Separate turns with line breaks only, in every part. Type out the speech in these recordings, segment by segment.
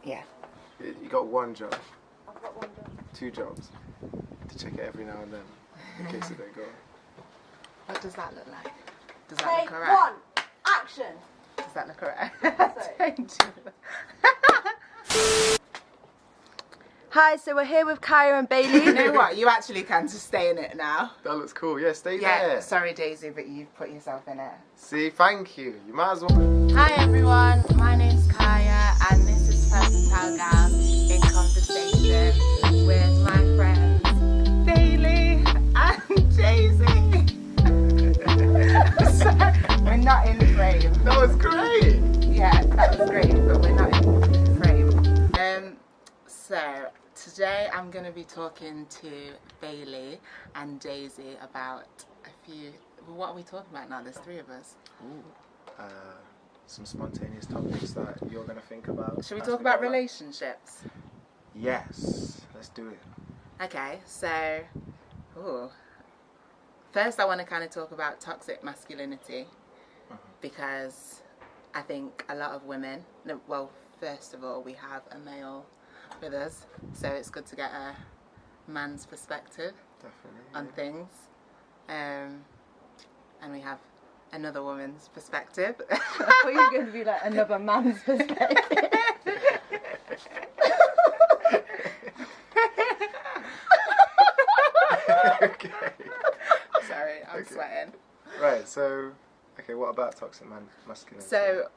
Yeah.
You got one job.
I've got one job.
2 jobs. To check it every now and then, in case it don't go.
What does that look like? Does that
Take
look alright?
1. Action.
Does that look alright?
Sorry.
Don't do that.
Hi, so we're here with Kaya and Bayleigh.
You know what? You actually can just stay in it now.
That looks cool. Yeah, stay
Yeah,
there.
sorry Daisy, but you've put yourself in it.
See, thank you. You might as well.
Hi everyone, my name's Kaya and this is Fatale in conversation with my friends Bayleigh and Daisy. So, we're not in frame.
That was great.
Yeah, that was great, but we're not in frame. So today I'm going to be talking to Bayleigh and Daisy about a few. What are we talking about now? There's 3 of us.
Ooh. Some spontaneous topics that you're going to think about.
Should we talk about relationships?
Yes, let's do it.
Okay, so, first I want to kind of talk about toxic masculinity because I think a lot of women, well, first of all, we have a male with us, so it's good to get a man's perspective on things, and we have another woman's perspective.
I thought you were going to be like another man's perspective.
Okay.
Sorry, I'm sweating.
Right, so, okay, what about toxic masculinity?
So,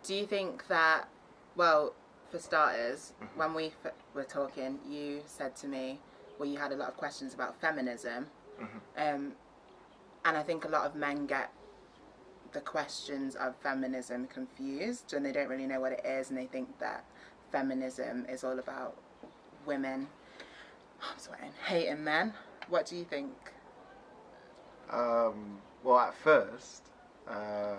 do you think that, well, for starters, when we were talking, you said to me, well, you had a lot of questions about feminism, and I think a lot of men get the questions of feminism confused, and they don't really know what it is, and they think that feminism is all about women, I'm sweating, hating men. What do you think?
Well, at first, I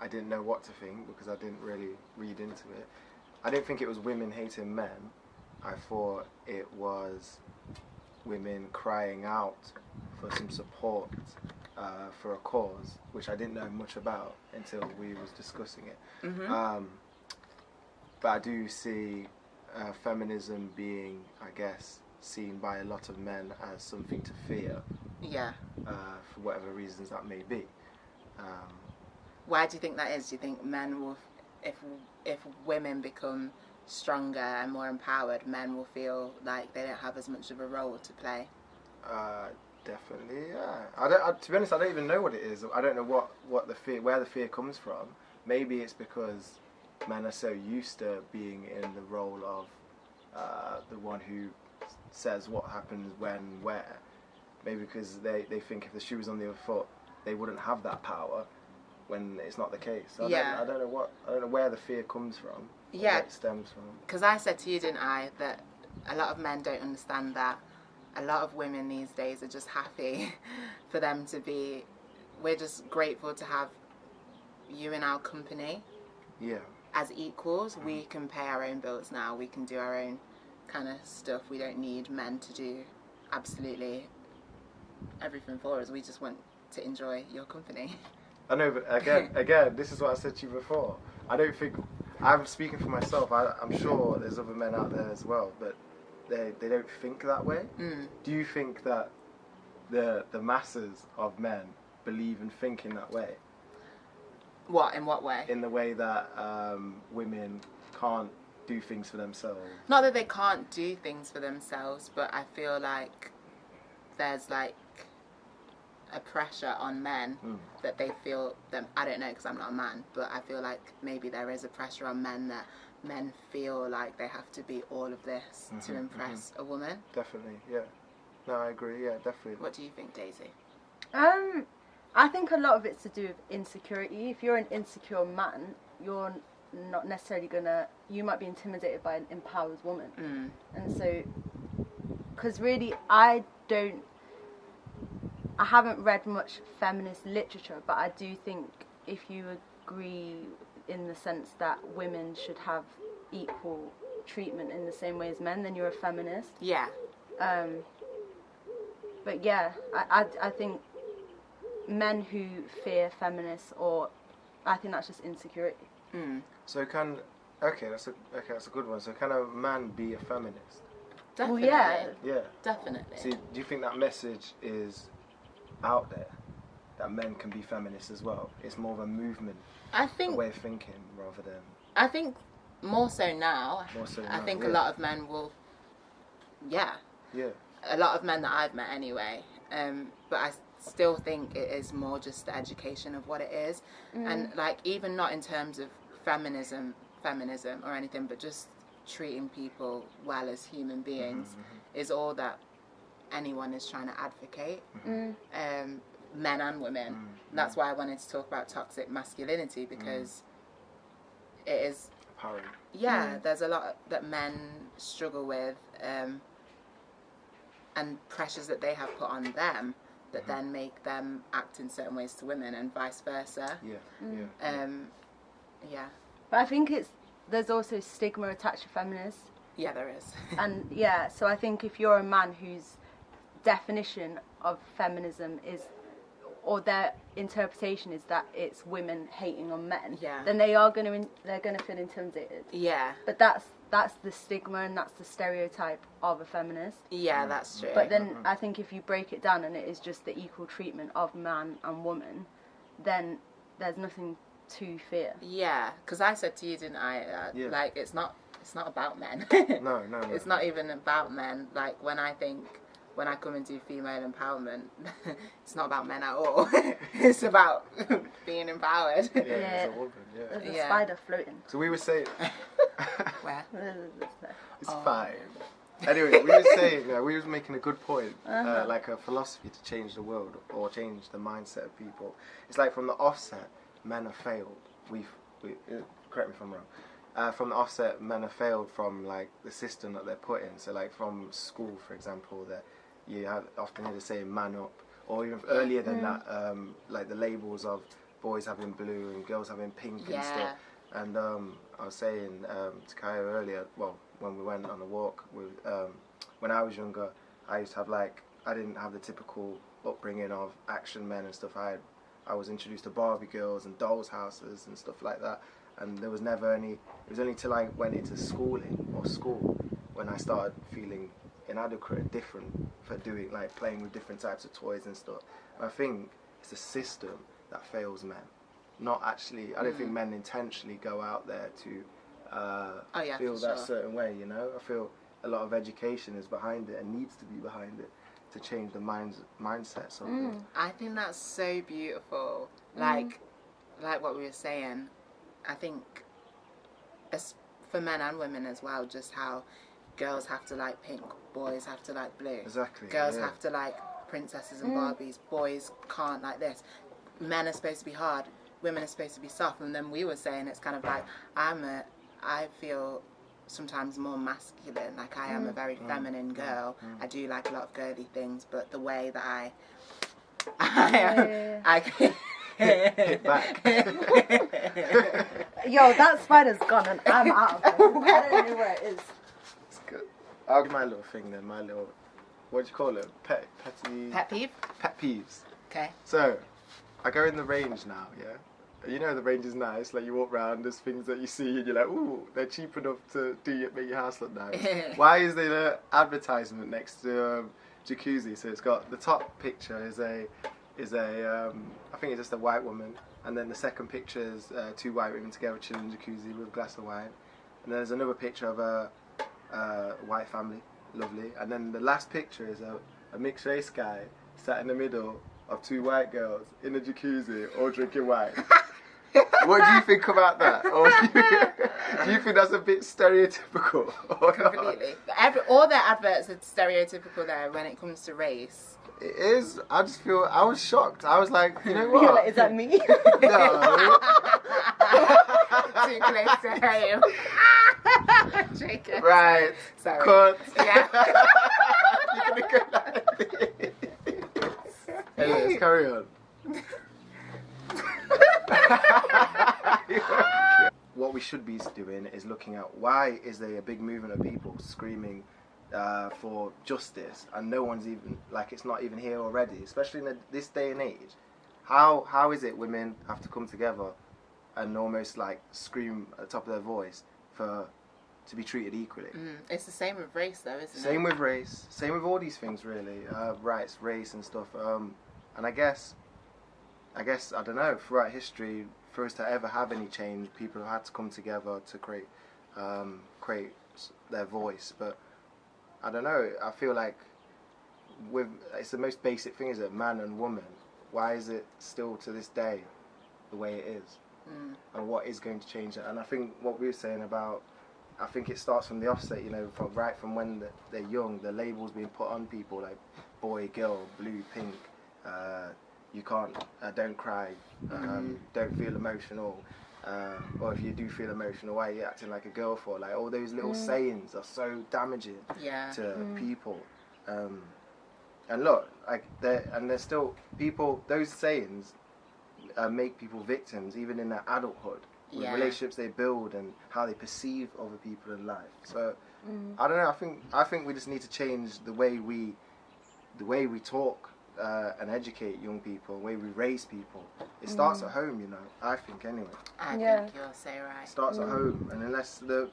didn't know what to think because I didn't really read into it. I didn't think it was women hating men. I thought it was women crying out for some support for a cause, which I didn't know much about until we was discussing it. But I do see feminism being, I guess, seen by a lot of men as something to fear.
Yeah.
For whatever reasons that may be.
Why do you think that is? Do you think men will, if women become stronger and more empowered, men will feel like they don't have as much of a role to play?
Definitely, yeah. To be honest, I don't even know what it is. I don't know what the fear, where the fear comes from. Maybe it's because men are so used to being in the role of the one who says what happens when, where. Maybe because they think if the shoe was on the other foot, they wouldn't have that power when it's not the case. So I don't know where the fear comes from.
Yeah.
Where it stems from.
Because I said to you, didn't I, that a lot of men don't understand that a lot of women these days are just happy for them to be, we're just grateful to have you in our company.
Yeah.
As equals, we can pay our own bills now, we can do our own kind of stuff. We don't need men to do absolutely everything for us. We just want to enjoy your company.
I know, but again, this is what I said to you before. I don't think, I'm speaking for myself, I'm sure there's other men out there as well, but they don't think that way. Do you think that the masses of men believe and think in that way?
What, in what way?
In the way that women can't do things for themselves.
Not that they can't do things for themselves, but I feel like there's like a pressure on men that they feel them. I don't know because I'm not a man, but I feel like maybe there is a pressure on men that men feel like they have to be all of this to impress a woman.
Definitely, yeah. No, I agree, yeah, definitely.
What do you think, Daisy?
I think a lot of it's to do with insecurity. If you're an insecure man, you're not necessarily you might be intimidated by an empowered woman. And so, because really I haven't read much feminist literature, but I do think if you agree in the sense that women should have equal treatment in the same way as men, then you're a feminist.
Yeah.
But yeah, I think men who fear feminists, or I think that's just insecurity.
So can Okay, that's a good one. So can a man be a feminist?
Definitely.
Well, yeah.
Yeah.
Definitely.
See, do you think that message is out there? That men can be feminists as well? It's more of a movement,
I
a
think.
way of thinking, rather than...
I think more so now. I think a lot of men will. Yeah.
Yeah.
A lot of men that I've met anyway. But I still think it is more just the education of what it is, and like even not in terms of feminism or anything, but just treating people well as human beings is all that anyone is trying to advocate. Men and women. That's why I wanted to talk about toxic masculinity, because it is
Apparent.
there's a lot that men struggle with, and pressures that they have put on them that then make them act in certain ways to women, and vice versa.
But I think there's also stigma attached to feminists.
Yeah, there is.
And so I think if you're a man whose definition of feminism is, or their interpretation is that it's women hating on men, then they're gonna feel intimidated.
Yeah.
But that's the stigma, and that's the stereotype of a feminist.
Yeah, that's true.
But then I think if you break it down and it is just the equal treatment of man and woman, then there's nothing to fear.
Yeah, because I said to you, didn't I? Like it's not about men.
No.
It's not even about men. Like when I come and do female empowerment, it's not about men at all. It's about being empowered.
Yeah. As a woman,
There's a spider floating.
So we were saying...
Where?
It's fine. Anyway, we was making a good point, like a philosophy to change the world or change the mindset of people. It's like from the offset, men have failed. Correct me if I'm wrong. From the offset, men have failed from like the system that they're put in. So like from school, for example, that you have often hear the saying "man up," or even earlier than that, like the labels of boys having blue and girls having pink and stuff. And I was saying to Kaya earlier, well, when we went on a walk with, when I was younger, I used to have I didn't have the typical upbringing of action men and stuff. I was introduced to Barbie girls and dolls' houses and stuff like that, and there was never any. It was only till I went into school when I started feeling inadequate and different for doing playing with different types of toys and stuff. And I think it's a system that fails men. Not actually. I don't think men intentionally go out there to feel that certain way. You know, I feel a lot of education is behind it and needs to be behind it to change the mindset. Sort of.
I think that's so beautiful. Like what we were saying, I think for men and women as well, just how girls have to like pink, boys have to like blue.
Exactly.
Girls have to like princesses and Barbies. Boys can't like this. Men are supposed to be hard. Women are supposed to be soft. And then we were saying it's kind of like I feel sometimes more masculine. Like I am a very feminine girl. I do like a lot of girly things, but the way that I can
hit back.
Yo, that spider's gone and I'm out of it. I don't know where it is.
It's good. I'll give my little thing then. My little, what do you call it? Pet peeve? Pet peeves.
Okay.
So, I go in the range now, yeah? You know the range is nice, like you walk around, there's things that you see and you're like, ooh, they're cheap enough to make your house look nice. Why is there an advertisement next to jacuzzi? So it's got, the top picture is a I think it's just a white woman, and then the second picture is two white women together chilling in the jacuzzi with a glass of wine. And then there's another picture of a white family, lovely. And then the last picture is a mixed race guy sat in the middle of two white girls in a jacuzzi all drinking wine. What do you think about that? Or do you think that's a bit stereotypical?
Completely. All their adverts are stereotypical there when it comes to race.
It is. I just feel, I was shocked. I was like, you know what?
You're like, is that me?
No.
Too close to home. Joking.
Right.
Sorry.
Cut.
Yeah.
You're gonna go like this. Anyway, let's carry on. What we should be doing is looking at why is there a big movement of people screaming for justice and no one's even, like, it's not even here already, especially in this day and age. How is it women have to come together and almost like scream at the top of their voice to be treated equally.
It's the same with race, though, isn't it?
Same with race. Same with all these things, really. Rights, race, and stuff. And I guess I don't know. Throughout history, for us to ever have any change, people have had to come together to create their voice. But I don't know. I feel like it's the most basic thing, is it? Man and woman. Why is it still to this day the way it is? And what is going to change that? And I think what we were saying about, I think it starts from the offset, you know, from when they're young, the labels being put on people like boy, girl, blue, pink, you can't, don't cry, don't feel emotional, or if you do feel emotional, why are you acting like a girl for? Like, all those little sayings are so damaging to people. And look, like, there's still people, those sayings make people victims even in their adulthood, with relationships they build and how they perceive other people in life. So I don't know, I think we just need to change the way we talk and educate young people, the way we raise people. It starts at home, you know, I think, anyway.
I think you're so right.
It starts at home, and unless the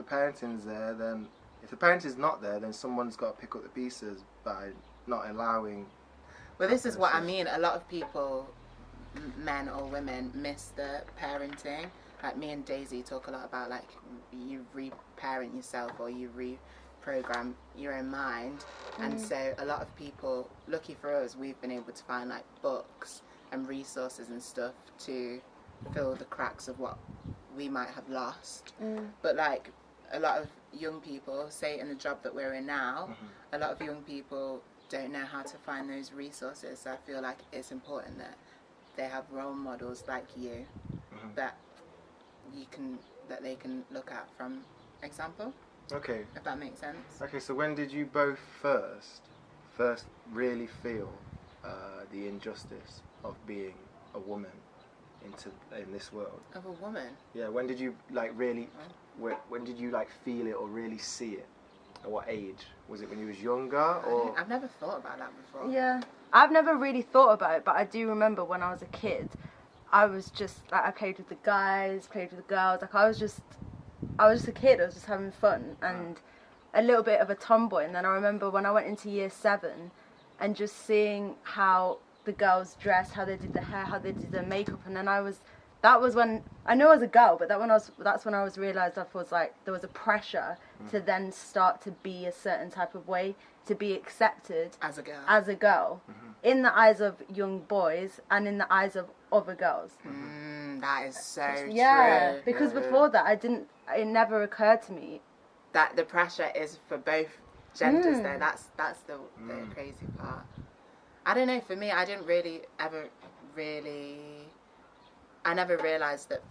parenting's there, then if the parenting's not there, then someone's got to pick up the pieces by not allowing.
Well, this is what I mean. A lot of people, men or women, miss the parenting. Like, me and Daisy talk a lot about, like, you reparent yourself or you reprogram your own mind. And so a lot of people, lucky for us, we've been able to find, like, books and resources and stuff to fill the cracks of what we might have lost. But, like, a lot of young people, say in the job that we're in now, a lot of young people don't know how to find those resources. So I feel like it's important that they have role models like you that they can look at from example.
Okay.
If that makes sense.
Okay, so when did you both first really feel the injustice of being a woman in this world?
Of a woman?
Yeah, when did you like really? When did you like feel it or really see it? At what age? Was it when you was younger, or?
I've never thought about that before.
Yeah, I've never really thought about it, but I do remember when I was a kid, I was just like, I played with the guys, played with the girls. Like, I was just a kid. I was just having fun and a little bit of a tomboy. And then I remember when I went into year 7, and just seeing how the girls dressed, how they did their hair, how they did their makeup, and then that was when I knew I was a girl, but that's when I was realised I was like, there was a pressure to then start to be a certain type of way, to be accepted
as a girl,
in the eyes of young boys and in the eyes of other girls.
That is so
true. Because
Yeah.
before that, it never occurred to me
that the pressure is for both genders. Though that's the crazy part. I don't know. For me, I didn't really ever I never realised that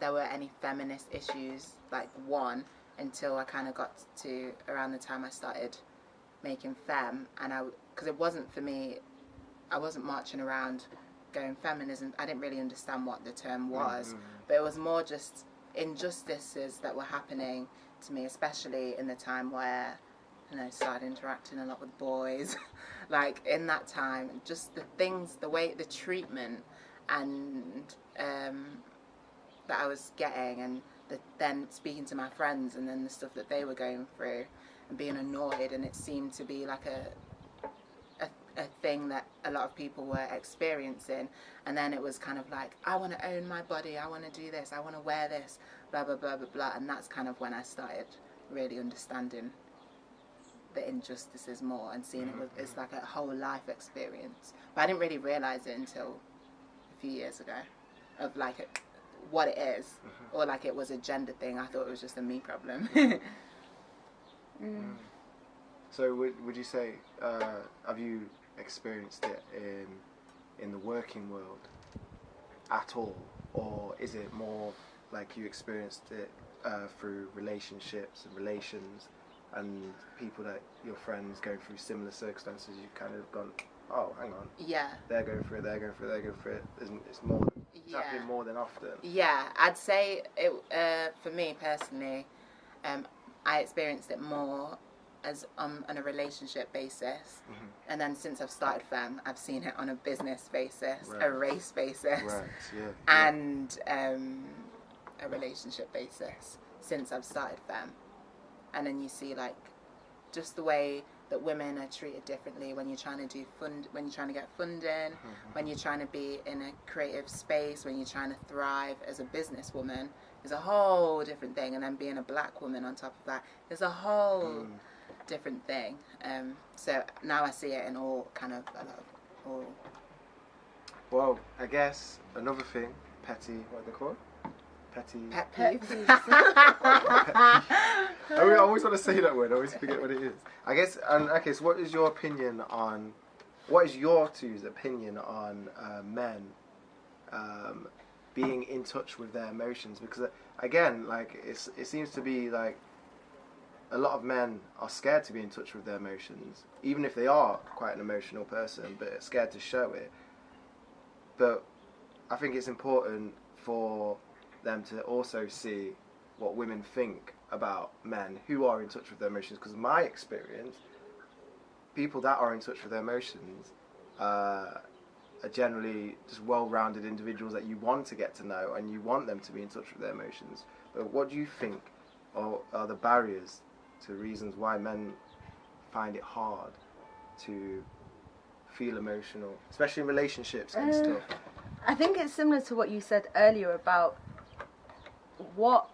there were any feminist issues, like, until I kind of got to around the time I started making Femme, and because it wasn't for me, I wasn't marching around going feminism. I didn't really understand what the term was, but it was more just injustices that were happening to me, especially in the time where, you know, started interacting a lot with boys. Like, in that time, just the things, the way, the treatment, and that I was getting, and then speaking to my friends, and then the stuff that they were going through, and being annoyed, and it seemed to be like a thing that a lot of people were experiencing. And then it was kind of like, I want to own my body, I want to do this, I want to wear this, blah blah blah blah blah. And that's kind of when I started really understanding the injustices more, and seeing it's like a whole life experience. But I didn't really realise it until a few years ago, of like what it is, or like it was a gender thing. I thought it was just a me problem.
So would you say, have you experienced it in the working world at all, or is it more like you experienced it through relationships and relations, and people that your friends going through similar circumstances, you've kind of gone, oh, hang on, they're going through it, it's more, it's happening more than often? Yeah,
I'd say it, for me personally, I experienced it more as on a relationship basis, and then since I've started Femme, I've seen it on a business basis, a race basis, and a relationship basis since I've started Femme. And then you see like just the way that women are treated differently when you're trying to when you're trying to get funding, when you're trying to be in a creative space, when you're trying to thrive as a businesswoman is a whole different thing. And then being a black woman on top of that is a whole different thing. So now I see it in all kind of all.
Well, I guess another thing, petty, what are they called? Petty.
Pet peeves.
I always want to say that word. I always forget what it is. I guess. Okay. So, what is your opinion on? What is your two's opinion on men being in touch with their emotions? Because again, like it seems to be like a lot of men are scared to be in touch with their emotions, even if they are quite an emotional person, but scared to show it. But I think it's important for them to also see what women think about men who are in touch with their emotions, because my experience, people that are in touch with their emotions are generally just well-rounded individuals that you want to get to know and you want them to be in touch with their emotions. But what do you think are the barriers to reasons why men find it hard to feel emotional, especially in relationships and stuff?
I think it's similar to what you said earlier about what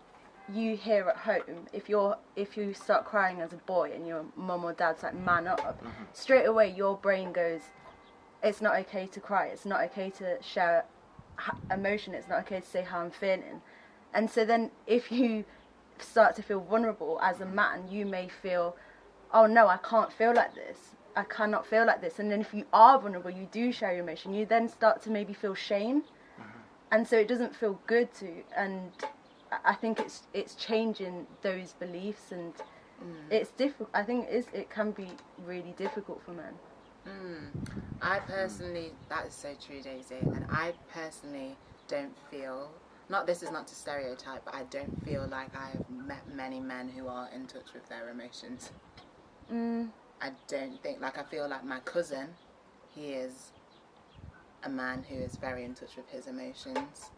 you hear at home. If you start crying as a boy and your mum or dad's like, man up, straight away your brain goes, it's not okay to cry, it's not okay to share emotion, it's not okay to say how I'm feeling. And so then if you start to feel vulnerable as a man, you may feel, oh no, I can't feel like this, I cannot feel like this. And then if you are vulnerable, you do share your emotion, you then start to maybe feel shame, and so it doesn't feel good to. And I think it's changing those beliefs, and it's difficult. I think it can be really difficult for men.
I personally, that is so true, Daisy, and I personally don't feel, this is not to stereotype, but I don't feel like I have met many men who are in touch with their emotions. I don't think, I feel like my cousin, he is a man who is very in touch with his emotions.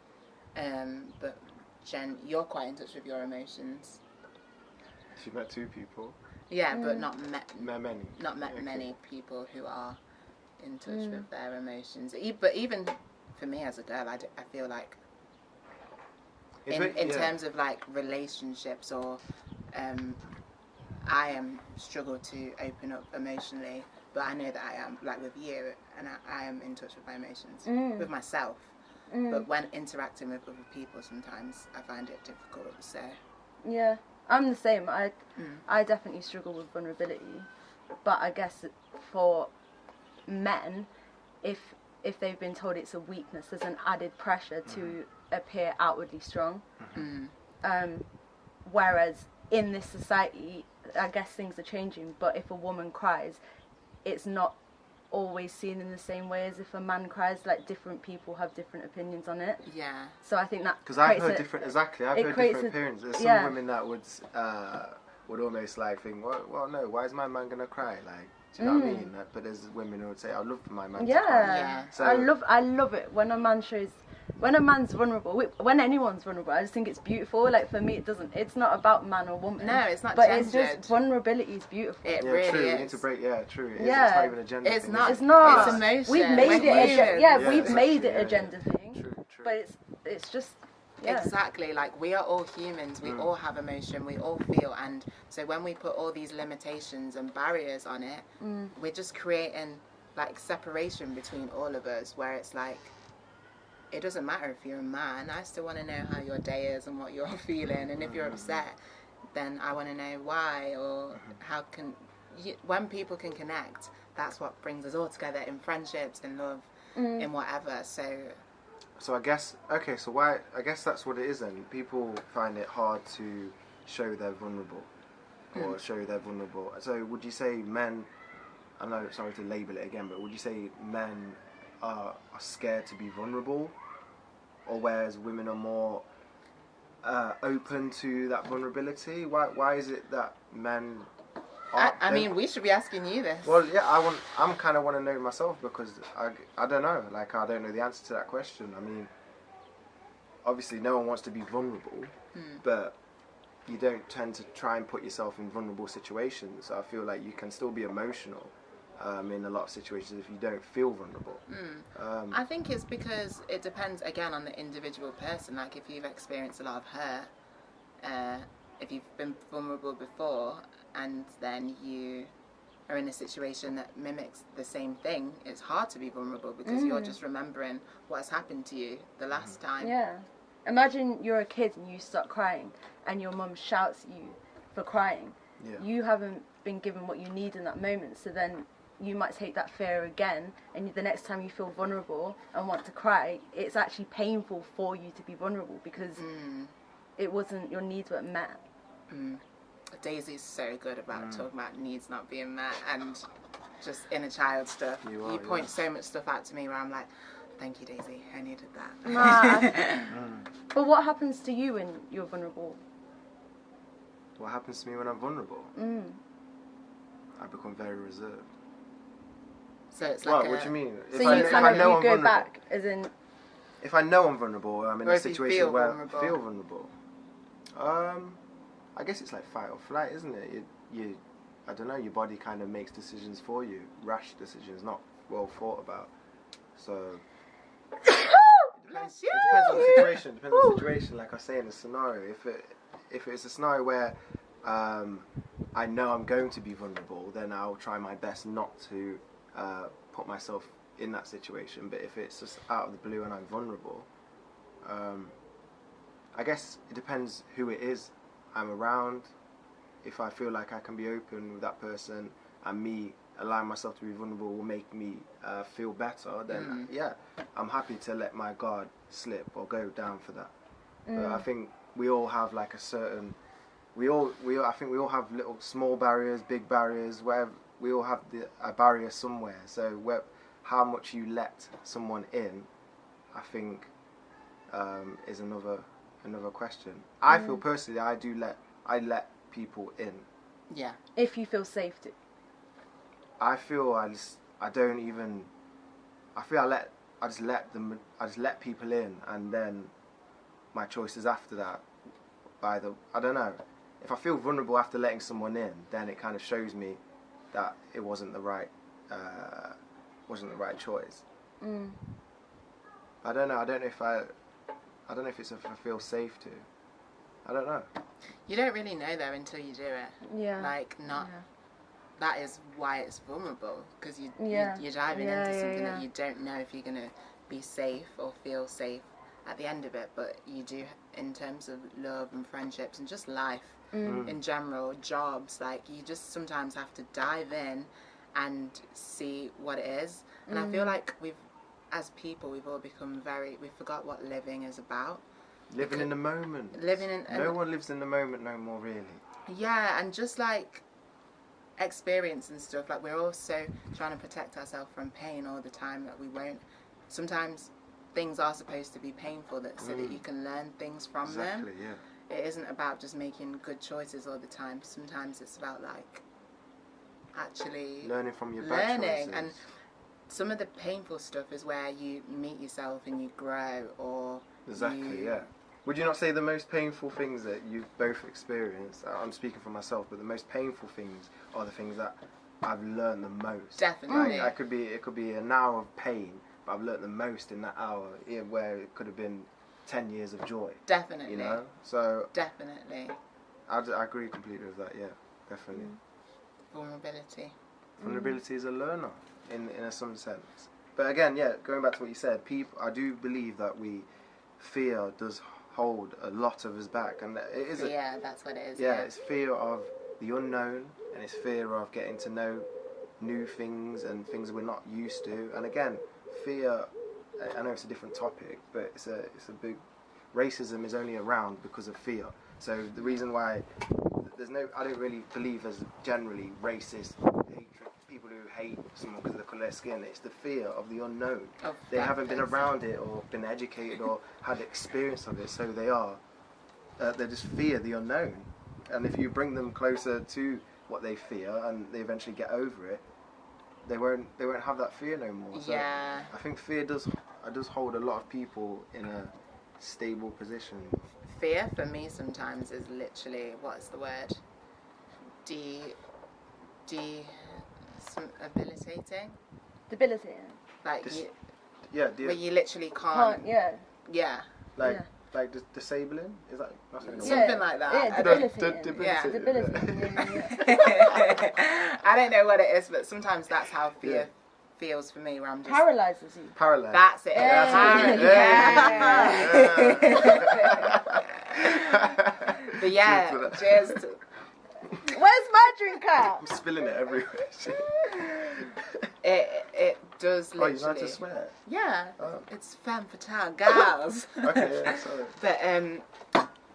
But Jen, you're quite in touch with your emotions.
She met two people.
Yeah, but not met
many.
Not met many people who are in touch with their emotions. But even for me as a girl, I feel like in terms of like relationships or I struggle to open up emotionally, but I know that I am, like with you, and I am in touch with my emotions, with myself. But when interacting with other people, sometimes I find it difficult. So
yeah, I'm the same. I definitely struggle with vulnerability, but I guess for men, if they've been told it's a weakness, there's an added pressure to appear outwardly strong. Whereas in this society, I guess things are changing, but if a woman cries, it's not always seen in the same way as if a man cries. Like, different people have different opinions on it.
Yeah.
So I think that,
because I've heard different opinions. There's some women that would almost like think, well, no, why is my man gonna cry? Like, do you know what I mean? But there's women who would say, I'd love for my man to cry.
Yeah.
So,
I love it when a man's vulnerable, when anyone's vulnerable. I just think it's beautiful. Like, for me, it's not about man or woman.
No, it's not
but
gendered.
It's just vulnerability is beautiful.
It really
true.
is.
We need to break. Yeah, true. It is.
Yeah.
It's not even a gender
It's
thing.
not.
It's not.
It's emotion.
We've made it. We've made it a
Yeah.
gender thing.
True.
But it's just. Yeah.
Exactly, like we are all humans, we all have emotion, we all feel, and so when we put all these limitations and barriers on it, we're just creating like separation between all of us, where it's like, it doesn't matter if you're a man, I still want to know how your day is and what you're feeling, and if you're upset, then I want to know why, or how can, when people can connect, that's what brings us all together in friendships, in love, in whatever,
So I guess, I guess that's what it is then. People find it hard to show they're vulnerable, or show they're vulnerable. So would you say men, I know, sorry to label it again, but would you say men are scared to be vulnerable, or whereas women are more open to that vulnerability? Why is it that men
I mean, we should be asking you this.
Well, yeah, I'm kind of want to know myself, because I don't know. Like, I don't know the answer to that question. I mean, obviously no one wants to be vulnerable, but you don't tend to try and put yourself in vulnerable situations. So I feel like you can still be emotional in a lot of situations if you don't feel vulnerable.
I think it's because it depends again on the individual person. Like if you've experienced a lot of hurt, if you've been vulnerable before and then you are in a situation that mimics the same thing, it's hard to be vulnerable because you're just remembering what's happened to you the last time.
Yeah. Imagine you're a kid and you start crying and your mum shouts at you for crying.
Yeah.
You haven't been given what you need in that moment, so then you might take that fear again, and the next time you feel vulnerable and want to cry, it's actually painful for you to be vulnerable because it wasn't, your needs weren't met.
Daisy's so good about talking about needs not being met and just inner child stuff. You point so much stuff out to me where I'm like, thank you, Daisy, I needed that.
But what happens to you when you're vulnerable?
What happens to me when I'm vulnerable? I become very reserved.
So it's like
what do you mean?
So you go back, as in...
If I know I'm vulnerable, I'm in a situation where
vulnerable.
I feel vulnerable. I guess it's like fight or flight, isn't it? You I don't know, your body kind of makes decisions for you, rash decisions, not well thought about. So it depends on the situation. Like I say in a scenario, if it's a scenario where I know I'm going to be vulnerable, then I'll try my best not to put myself in that situation. But if it's just out of the blue and I'm vulnerable, I guess it depends who it is I'm around. If I feel like I can be open with that person and me allowing myself to be vulnerable will make me feel better, then yeah, I'm happy to let my guard slip or go down for that. But I think we all have like a certain, I think we all have little small barriers, big barriers, wherever. We all have a barrier somewhere. So how much you let someone in, I think, is another question. I feel personally, I let people in.
Yeah.
If you feel safe to.
I feel I just let people in, and then my choices after that. I don't know. If I feel vulnerable after letting someone in, then it kind of shows me that it wasn't the right choice. I don't know. I don't know if it's if I feel safe to. I don't know.
You don't really know though until you do it.
Yeah.
That is why it's vulnerable, because you're diving into something that you don't know if you're going to be safe or feel safe at the end of it. But you do, in terms of love and friendships and just life in general, jobs, like you just sometimes have to dive in and see what it is. And I feel like as people, we've all become we forgot what living is about.
Living in the moment. No one lives in the moment no more, really. Yeah,
and just like experience and stuff, like we're also trying to protect ourselves from pain all the time, that we won't. Sometimes things are supposed to be painful so that you can learn things from them.
Exactly, yeah.
It isn't about just making good choices all the time. Sometimes it's about like actually
learning from your bad choices.
And some of the painful stuff is where you meet yourself and you grow, or
yeah. Would you not say the most painful things that you've both experienced, I'm speaking for myself, but the most painful things are the things that I've learned the most?
Definitely.
Like, it could be an hour of pain, but I've learned the most in that hour, where it could have been 10 years of joy.
Definitely.
You know? So
definitely.
I agree completely with that, yeah. Definitely.
Vulnerability.
Vulnerability is a learner in some sense. But again, yeah, going back to what you said, I do believe that fear does hold a lot of us back, and it is.
Yeah, that's what it is.
Yeah, it's fear of the unknown, and it's fear of getting to know new things and things we're not used to. And again, fear. I know it's a different topic, but it's a big. Racism is only around because of fear. So the reason why I don't really believe there's generally racist hatred, people who hate someone because of the colour of their skin. It's the fear of the unknown. They haven't been around it or been educated or had experience of it, so they just fear the unknown. And if you bring them closer to what they fear and they eventually get over it, they won't have that fear no more. So
yeah.
I think fear does hold a lot of people in stable position?
Fear for me sometimes is literally, what is the word? Debilitating.
Debilitating.
Like where you literally can't.
Yeah.
Yeah.
Like disabling? Is that
something like that?
Yeah, debilitating.
Yeah. I don't know what it is, but sometimes that's how fear feels for me, where I'm just
paralyzes you.
Paralyzed.
That's it. But yeah, cheers to...
Where's my drink at?
I'm spilling it everywhere.
It does literally.
Oh, you know how to swear?
Yeah. Oh. It's Femme, Fatale, gals.
Okay, yeah, sorry.
But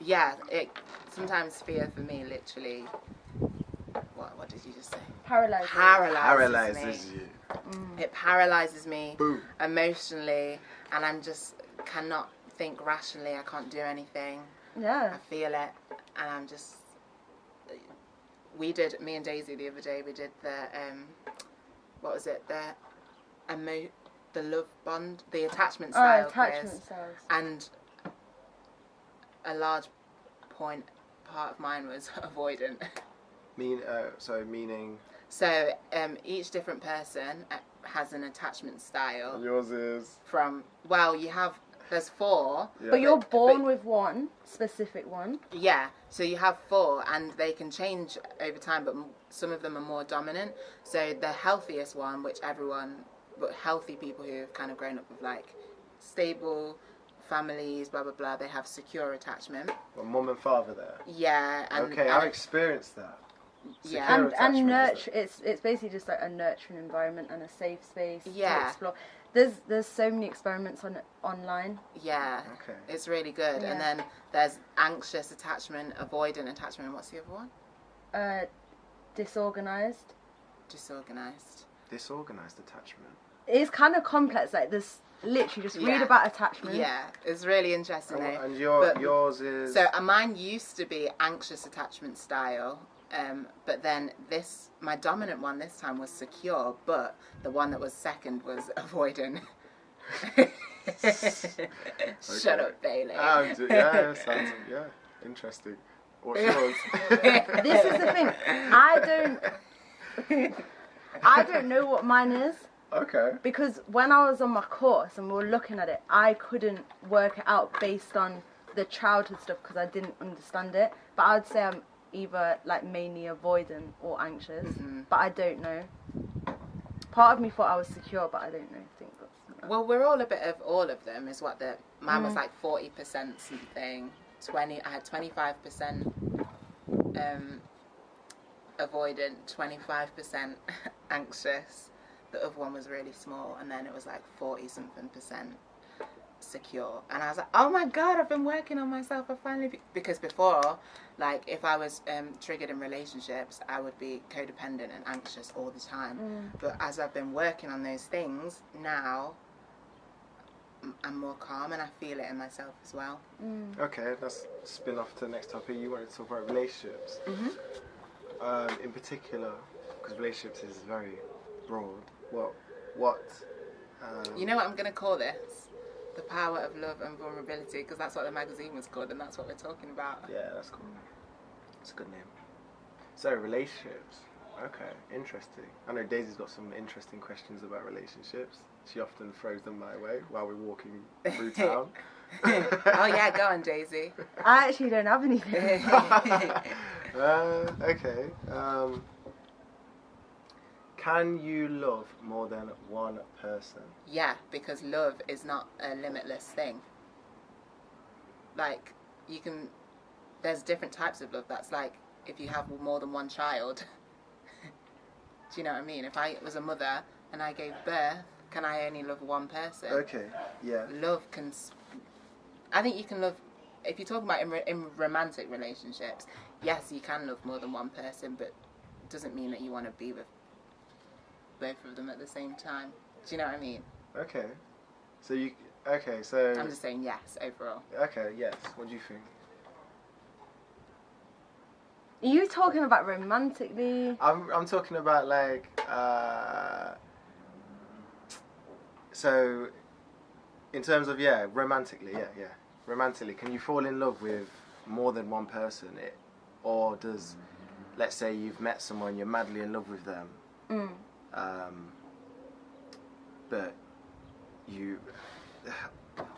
yeah, it sometimes fear for me literally. What did you just say?
Paralyzes you.
It paralyzes me.
Boom.
Emotionally, and I'm just cannot think rationally. I can't do anything.
Yeah.
I feel it, and I'm just. Me and Daisy the other day, we did the what was it? The love bond, the attachment style quiz.
Styles.
And a large part of mine was avoidant.
Meaning.
So each different person has an attachment style.
And yours is
there's 4.
Yeah. But you're born with one specific one.
Yeah, so you have 4, and they can change over time, but some of them are more dominant. So the healthiest one, but healthy people who have kind of grown up with like stable families, blah blah blah, they have secure attachment.
Well, mum and father there.
Yeah.
I've experienced that.
Yeah,
and nurture. It's basically just like a nurturing environment and a safe space to explore. There's so many experiments online.
Yeah. Okay. It's really good. Yeah. And then there's anxious attachment, avoidant attachment, and what's the other one?
Disorganized.
Disorganized attachment.
It's kind of complex. Like this, literally, just read about attachment.
Yeah, it's really interesting.
And yours is.
So mine used to be anxious attachment style. But then my dominant one this time was secure, but the one that was second was avoidant. Shut up, Bayleigh.
Sounds interesting. What's yours?
This is the thing. I don't know what mine is.
Okay.
Because when I was on my course and we were looking at it, I couldn't work it out based on the childhood stuff because I didn't understand it. But I would say I'm either like mainly avoidant or anxious, but I don't know. Part of me thought I was secure, but I don't know.
Well, we're all a bit of all of them. Is what mine was like 40% something. I had 25% avoidant, 25% anxious. The other one was really small, and then it was like 40-something% secure. And I was like, oh my god, I've been working on myself. I finally because before, like if I was triggered in relationships, I would be codependent and anxious all the time. But as I've been working on those things, now I'm more calm and I feel it in myself as well.
Okay, let's spin off to the next topic. You wanted to talk about relationships. In particular, because relationships is very broad. What
you know what I'm going to call this? The Power of Love and Vulnerability, because that's what the magazine was called and that's what we're talking about.
Yeah, that's cool. It's a good name. So, relationships. Okay, interesting. I know Daisy's got some interesting questions about relationships. She often throws them my way while we're walking through town.
Oh yeah, go on, Daisy.
I actually don't have anything.
Okay. Can you love more than one person?
Yeah, because love is not a limitless thing. Like, there's different types of love. That's like if you have more than one child. Do you know what I mean? If I was a mother and I gave birth, can I only love one person?
Okay, yeah.
Love can... I think you can love... If you're talking about in romantic relationships, yes, you can love more than one person, but it doesn't mean that you want to be with both of them at the same time. Do you know what I mean?
Okay. So...
I'm just saying yes, overall.
Okay, yes. What do you think?
Are you talking about romantically?
I'm talking about like... so, in terms of, romantically, yeah. romantically, can you fall in love with more than one person? Or does, let's say you've met someone, you're madly in love with them, but you,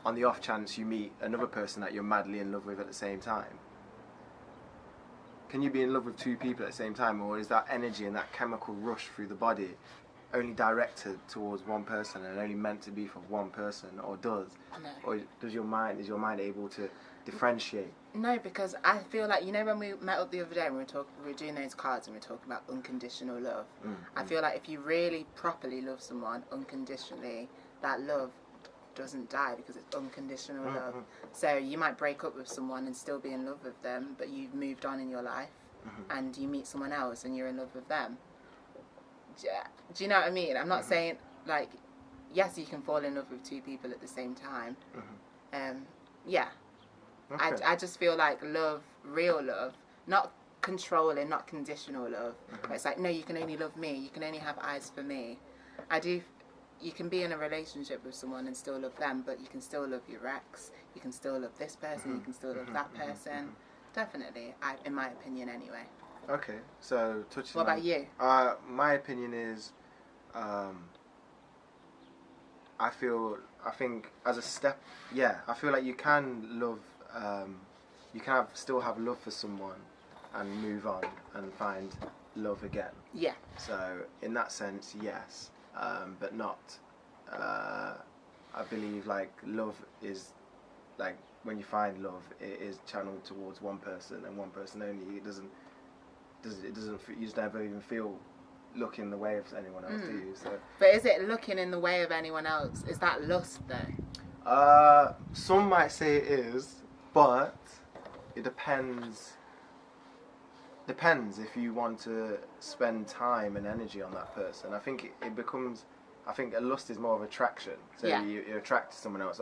on the off chance you meet another person that you're madly in love with at the same time, can you be in love with two people at the same time, or is that energy and that chemical rush through the body only directed towards one person and only meant to be for one person, or does?
No.
Or is your mind able to differentiate?
No, because I feel like, you know, when we met up the other day and we were doing those cards and we were talking about unconditional love, I feel like if you really properly love someone unconditionally, that love doesn't die because it's unconditional love. So you might break up with someone and still be in love with them, but you've moved on in your life, and you meet someone else and you're in love with them. Do you know what I mean? I'm not saying, like, yes, you can fall in love with two people at the same time. Yeah. Okay. I just feel like love, real love, not controlling, not conditional love. It's like, no, you can only love me. You can only have eyes for me. You can be in a relationship with someone and still love them, but you can still love your ex. You can still love this person. You can still love that person. Definitely, in my opinion, anyway.
Okay, so touching.
What about you?
My opinion is, I think as a step, I feel like you can love, you can still have love for someone, and move on and find love again. Yeah. So in that sense, yes. But not, I believe, like, love is, like, when you find love, it is channeled towards one person and one person only. You just never even feel looking the way of anyone else, do you? So.
But is it looking in the way of anyone else? Is that lust, though?
Some might say it is, but it depends. Depends if you want to spend time and energy on that person. I think it becomes. I think a lust is more of attraction. So you're attracted to someone else.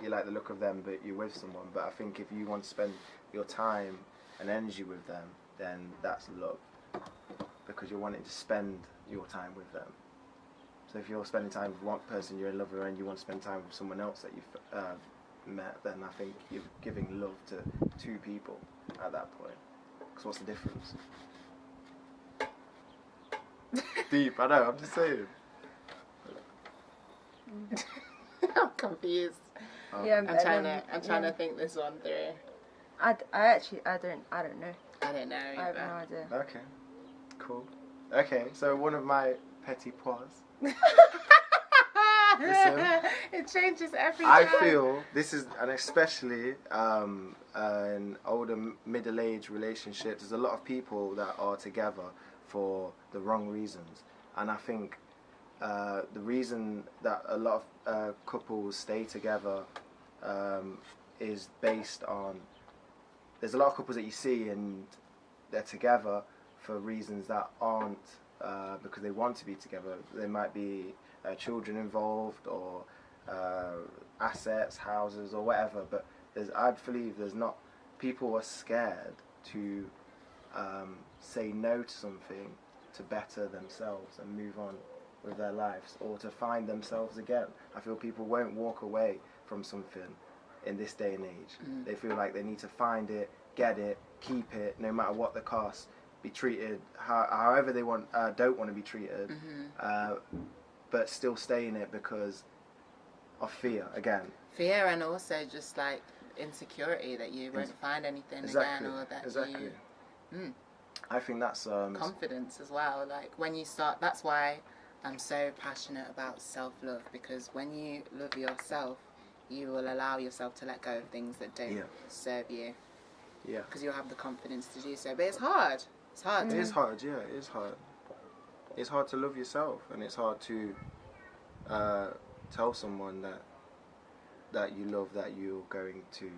You like the look of them, but you're with someone. But I think if you want to spend your time and energy with them, then that's love, because you're wanting to spend your time with them. So if you're spending time with one person you're in love with, and you want to spend time with someone else that you've met, then I think you're giving love to two people at that point. Because what's the difference? Deep, I know, I'm just saying.
I'm confused.
Yeah,
I'm trying to think this one through.
I don't know.
I don't know either.
I have no idea.
Okay, cool. Okay, so one of my petty pois. Listen,
it changes every time.
I feel this is, and especially in older middle-aged relationships, there's a lot of people that are together for the wrong reasons. And I think the reason that a lot of couples stay together is based on, there's a lot of couples that you see and they're together for reasons that aren't because they want to be together. There might be children involved, or assets, houses, or whatever. But I believe there's not. People are scared to say no to something to better themselves and move on with their lives, or to find themselves again. I feel people won't walk away from something in this day and age. They feel like they need to find it, get it, keep it, no matter what the cost. Be treated however they don't want to be treated, but still stay in it because of fear again.
Fear, and also just like insecurity that you won't find anything again, or that you.
I think that's
confidence as well. Like when you start, that's why I'm so passionate about self-love, because when you love yourself, you will allow yourself to let go of things that don't serve you. Yeah. Because you'll have the confidence to do so. But it's hard. It's hard.
It is hard, yeah, it is hard. It's hard to love yourself, and it's hard to tell someone that you love that you're going to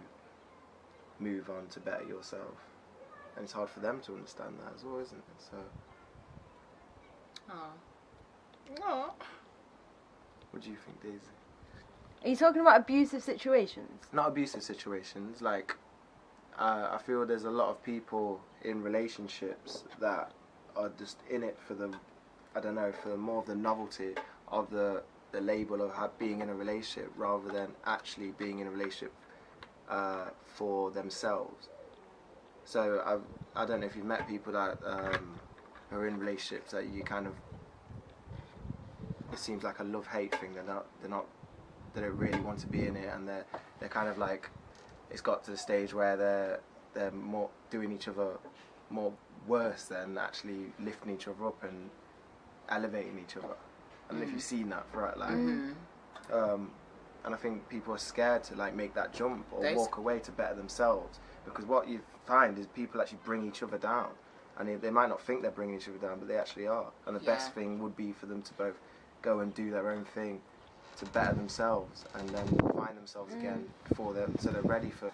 move on to better yourself. And it's hard for them to understand that as well, isn't it? So.
Aww.
What do you think, Daisy?
Are you talking about abusive situations?
Not abusive situations, like I feel there's a lot of people in relationships that are just in it for for more of the novelty of the label of being in a relationship, rather than actually being in a relationship for themselves. So I don't know if you've met people that who are in relationships that you kind of, it seems like a love-hate thing. They don't really want to be in it, and they're kind of like, it's got to the stage where they're more doing each other more worse than actually lifting each other up and elevating each other. I don't know if you've seen that throughout life. And I think people are scared to like make that jump or walk away to better themselves, because what you find is people actually bring each other down, and they might not think they're bringing each other down, but they actually are. And the best thing would be for them to both go and do their own thing to better themselves, and then find themselves again so they're ready for.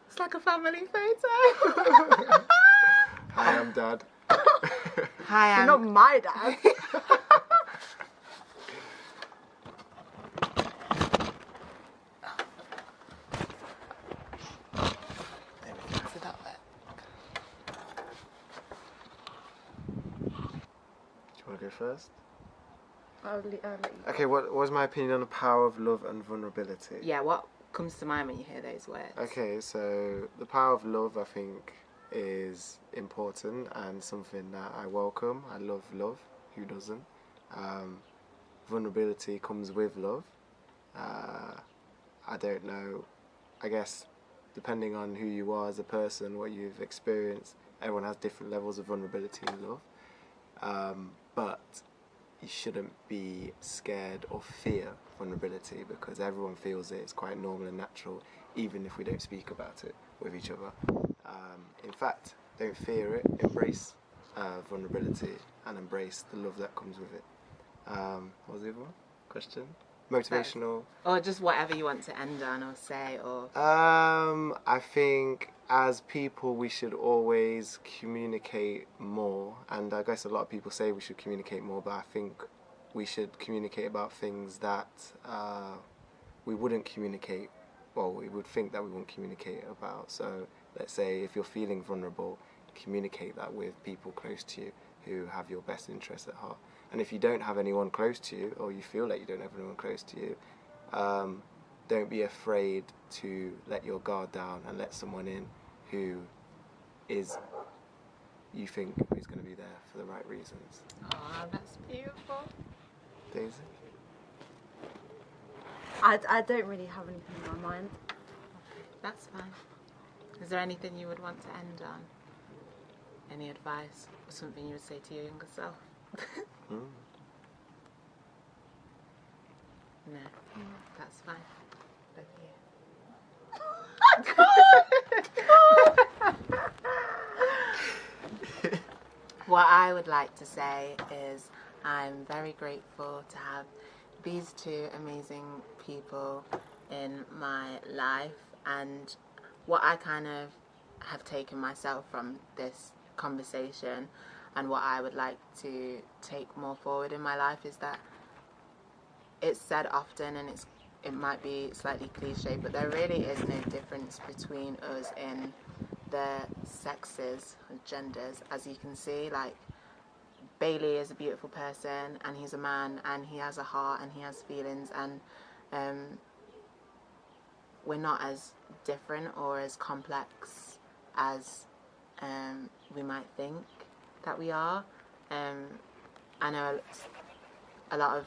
It's like a family photo.
Hi, I'm Dad.
Hi,
You're not my dad.
First?
I'll let you.
Okay, what was my opinion on the power of love and vulnerability?
Yeah, what comes to mind when you hear those words?
Okay, so the power of love, I think, is important and something that I welcome. I love love. Who doesn't? Vulnerability comes with love. I don't know. I guess depending on who you are as a person, what you've experienced, everyone has different levels of vulnerability and love. But you shouldn't be scared or fear vulnerability, because everyone feels it. It's quite normal and natural, even if we don't speak about it with each other. In fact, don't fear it. Embrace vulnerability and embrace the love that comes with it. What was the other one? Question? Motivational?
Or just whatever you want to end on or say, or...
I think as people we should always communicate more, and I guess a lot of people say we should communicate more, but I think we should communicate about things that we wouldn't communicate, well, we would think that we wouldn't communicate about. So let's say if you're feeling vulnerable, communicate that with people close to you who have your best interests at heart. And if you don't have anyone close to you, or you feel like you don't have anyone close to you, don't be afraid to let your guard down and let someone in who you think is going to be there for the right reasons.
Oh, that's beautiful.
Daisy?
I don't really have anything in my mind.
That's fine. Is there anything you would want to end on? Any advice or something you would say to your younger self? No, that's fine. Both of you. What I would like to say is I'm very grateful to have these two amazing people in my life, and what I kind of have taken myself from this conversation and what I would like to take more forward in my life is that it's said often, and it might be slightly cliche, but there really is no difference between us in the sexes and genders. As you can see, like, Bayleigh is a beautiful person, and he's a man, and he has a heart, and he has feelings, and we're not as different or as complex as we might think that we are. I know a lot of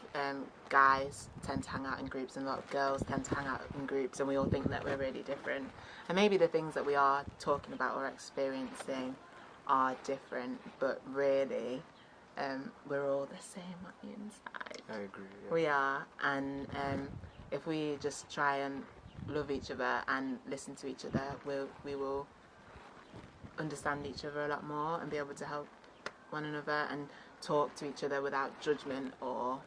guys tend to hang out in groups, and a lot of girls tend to hang out in groups, and we all think that we're really different. And maybe the things that we are talking about or experiencing are different, but really we're all the same on the inside.
I agree. Yeah.
We are, and if we just try and love each other and listen to each other, we will understand each other a lot more and be able to help one another and talk to each other without judgment or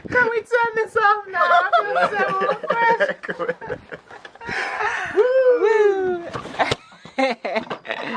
Can we turn this off now? I feel so